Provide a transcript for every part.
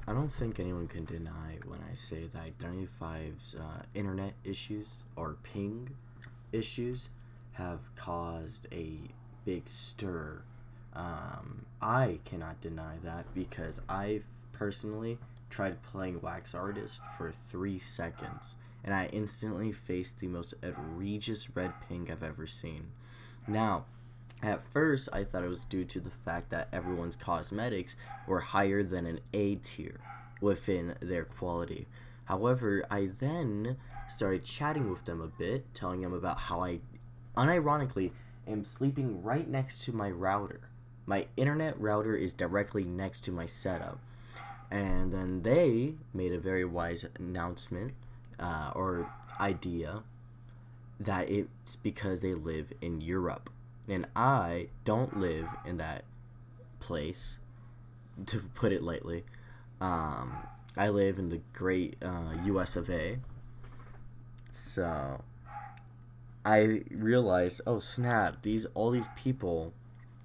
I don't think anyone can deny when I say that Identify's internet issues or ping issues have caused a big stir. I cannot deny that because I personally tried playing Wax Artist for 3 seconds and I instantly faced the most egregious red ping I've ever seen. Now, at first, I thought it was due to the fact that everyone's cosmetics were higher than an A tier within their quality. However, I then started chatting with them a bit, telling them about how I, unironically, am sleeping right next to my router. My internet router is directly next to my setup. And then they made a very wise announcement or idea that it's because they live in Europe. And I don't live in that place, to put it lightly. I live in the great US of A. So I realized, oh snap, all these people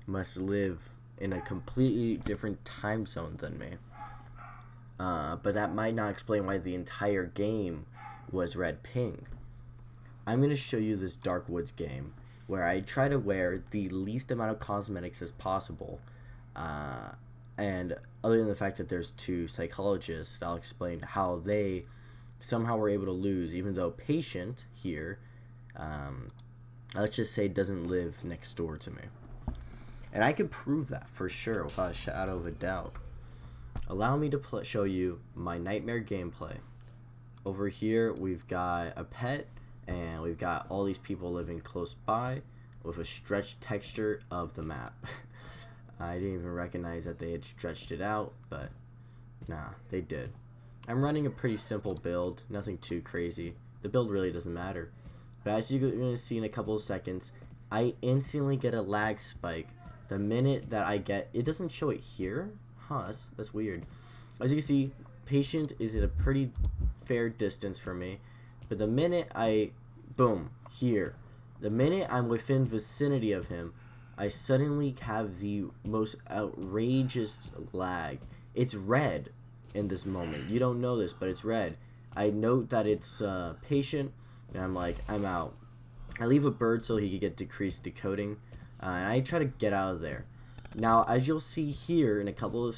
must live in a completely different time zone than me. But that might not explain why the entire game was red ping. I'm going to show you this Dark Woods game where I try to wear the least amount of cosmetics as possible. And other than the fact that there's two psychologists, I'll explain how they somehow were able to lose, even though Patient here, let's just say, doesn't live next door to me. And I could prove that for sure without a shadow of a doubt. Allow me to show you my nightmare gameplay. Over here, we've got a pet, and we've got all these people living close by with a stretched texture of the map. I didn't even recognize that they had stretched it out, but nah, they did. I'm running a pretty simple build, nothing too crazy. The build really doesn't matter. But as you're going to see in a couple of seconds, I instantly get a lag spike. The minute that I get, it doesn't show it here? Huh, that's weird. As you can see, Patient is at a pretty fair distance from me. But the minute boom, here. The minute I'm within vicinity of him, I suddenly have the most outrageous lag. It's red in this moment. You don't know this, but it's red. I note that it's Patient, and I'm like, I'm out. I leave a bird so he could get decreased decoding, and I try to get out of there. Now, as you'll see here in a couple of,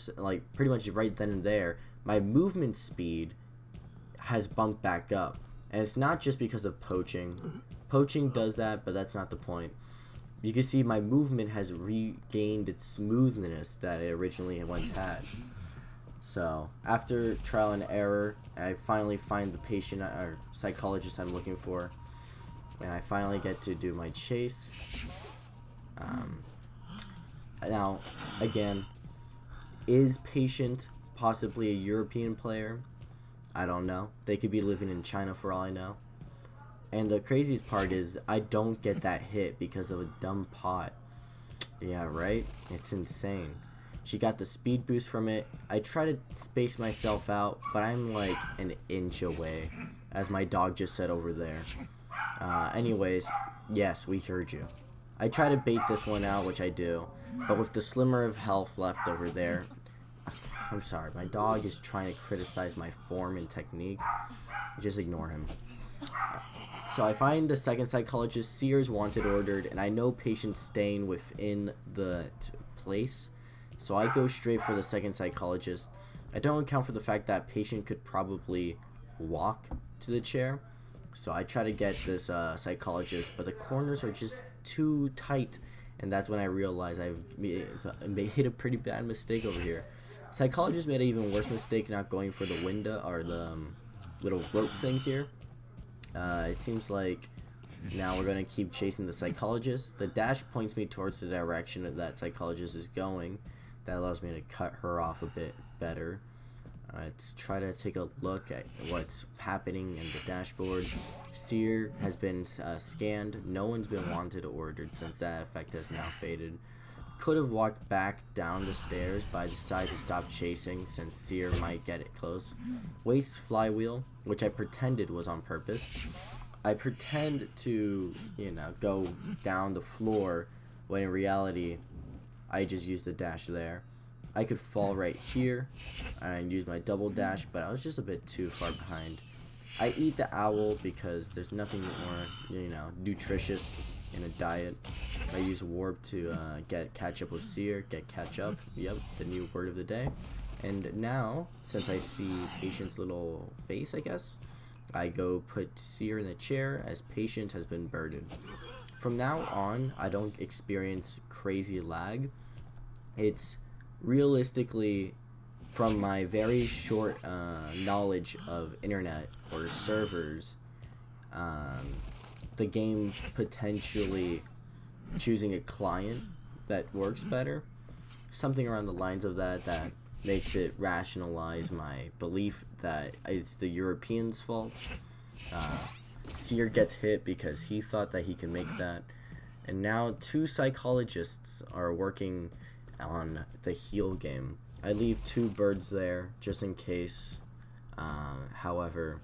pretty much right then and there, my movement speed has bumped back up. And it's not just because of poaching. Poaching does that, but that's not the point. You can see my movement has regained its smoothness that it originally once had. So, after trial and error, I finally find the patient or psychologist I'm looking for. And I finally get to do my chase. Now, again, is Patient possibly a European player? I don't know. They could be living in China for all I know. And the craziest part is I don't get that hit because of a dumb pot. Yeah, right? It's insane. She got the speed boost from it. I try to space myself out, but I'm like an inch away, as my dog just said over there. Anyways, yes, we heard you. I try to bait this one out, which I do, but with the slimmer of health left over there, I'm sorry, my dog is trying to criticize my form and technique. Just ignore him. So I find the second psychologist, Sears wanted ordered, and I know Patient's staying within the place. So I go straight for the second psychologist. I don't account for the fact that Patient could probably walk to the chair. So I try to get this psychologist, but the corners are just too tight. And that's when I realize I've made a pretty bad mistake over here. Psychologist made an even worse mistake not going for the window or the little rope thing here. It seems like now we're going to keep chasing the psychologist. The dash points me towards the direction that psychologist is going. That allows me to cut her off a bit better. Let's try to take a look at what's happening in the dashboard. Seer has been scanned. No one's been wanted or ordered since that effect has now faded. Could have walked back down the stairs, but I decided to stop chasing since Seer might get it close. Waste flywheel, which I pretended was on purpose. I pretend to, go down the floor when in reality I just used the dash there. I could fall right here and use my double dash, but I was just a bit too far behind. I eat the owl because there's nothing more, nutritious in a diet. I use warp to catch up with Seer, catch up. Yep, the new word of the day. And now, since I see Patient's little face, I guess, I go put Seer in the chair as Patient has been birded. From now on, I don't experience crazy lag. It's realistically, from my very short knowledge of internet or servers, the game potentially choosing a client that works better, something around the lines of that makes it rationalize my belief that it's the Europeans' fault. Seer gets hit because he thought that he could make that, and now 2 psychologists are working on the heal game. I leave 2 birds there just in case. However,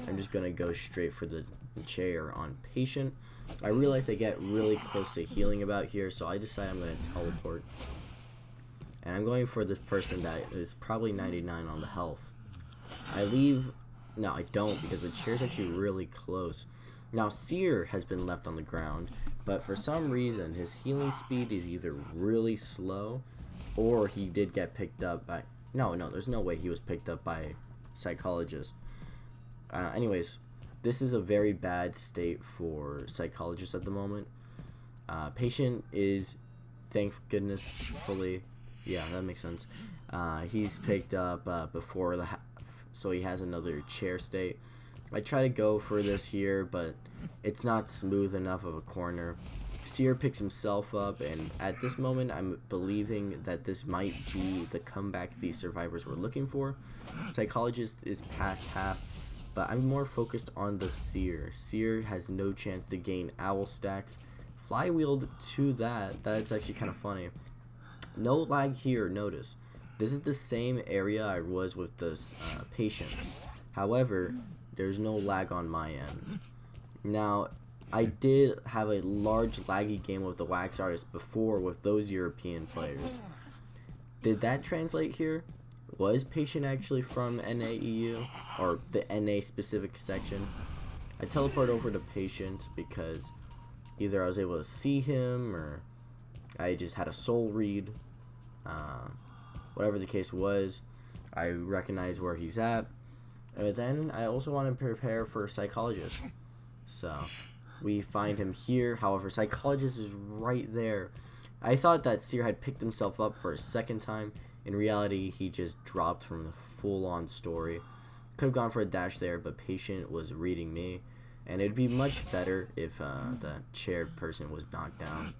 I'm just gonna go straight for the chair on Patient. I realize they get really close to healing about here, so I decide I'm gonna teleport. And I'm going for this person that is probably 99 on the health. No, I don't, because the chair's actually really close. Now, Seer has been left on the ground, but for some reason, his healing speed is either really slow, or he did get picked up by... No, there's no way he was picked up by psychologists. Anyways, this is a very bad state for psychologists at the moment. Patient is, thank goodness, fully... Yeah, that makes sense. He's picked up before the half, so he has another chair state. I try to go for this here, but it's not smooth enough of a corner. Seer picks himself up, and at this moment, I'm believing that this might be the comeback these survivors were looking for. Psychologist is past half, but I'm more focused on the Seer. Seer has no chance to gain owl stacks. Flywheeled to that's actually kind of funny. No lag here, notice. This is the same area I was with this Patient. However, there's no lag on my end. Now, I did have a large laggy game with the Wax Artist before with those European players. Did that translate here? Was Patient actually from NAEU? Or the NA specific section? I teleport over to Patient because either I was able to see him or I just had a soul read. Whatever the case was, I recognize where he's at. And then I also want to prepare for Psychologist. So we find him here. However, Psychologist is right there. I thought that Seer had picked himself up for a second time. In reality, he just dropped from the full-on story. Could have gone for a dash there, but Patient was reading me. And it'd be much better if the chaired person was knocked down.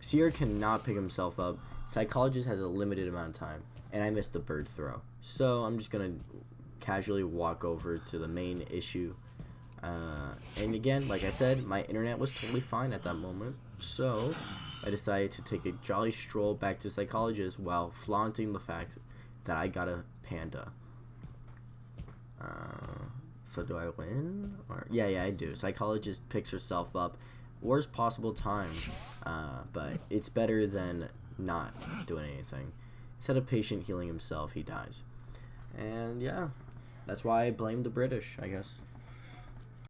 Seer cannot pick himself up. Psychologist has a limited amount of time. And I missed the bird throw. So I'm just going to casually walk over to the main issue. And again, like I said, my internet was totally fine at that moment. So I decided to take a jolly stroll back to Psychologist while flaunting the fact that I got a panda. So do I win? Or yeah, I do. Psychologist picks herself up. Worst possible time. But it's better than not doing anything. Instead of Patient healing himself, he dies. And yeah, that's why I blame the British, I guess.